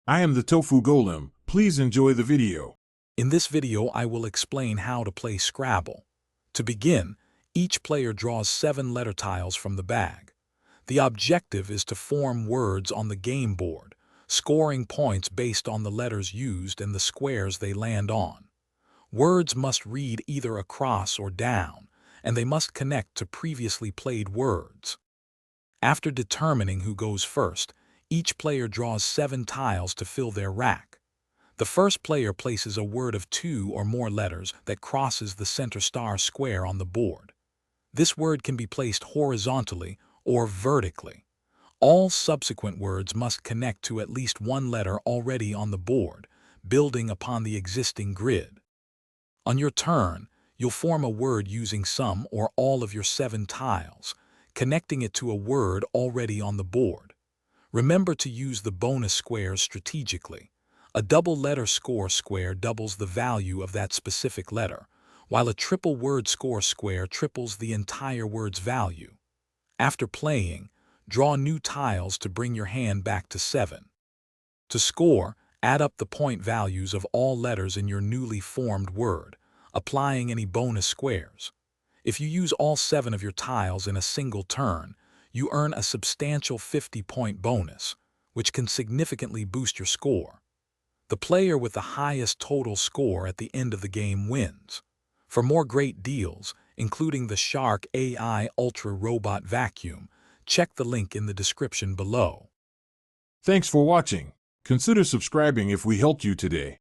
I am the Tofu Golem. Please enjoy the video. In this video, I will explain how to play Scrabble. To begin, each player draws 7 letter tiles from the bag. The objective is to form words on the game board, scoring points based on the letters used and the squares they land on. Words must read either across or down, and they must connect to previously played words. After determining who goes first, each player draws 7 tiles to fill their rack. The first player places a word of 2 or more letters that crosses the center star square on the board. This word can be placed horizontally or vertically. All subsequent words must connect to at least one letter already on the board, building upon the existing grid. On your turn, you'll form a word using some or all of your 7 tiles, connecting it to a word already on the board. Remember to use the bonus squares strategically. A double letter score square doubles the value of that specific letter, while a triple word score square triples the entire word's value. After playing, draw new tiles to bring your hand back to 7. To score, add up the point values of all letters in your newly formed word, applying any bonus squares. If you use all 7 of your tiles in a single turn, you earn a substantial 50-point bonus, which can significantly boost your score. The player with the highest total score at the end of the game wins. For more great deals, including the Shark AI Ultra Robot Vacuum, check the link in the description below. Thanks for watching. Consider subscribing if we helped you today.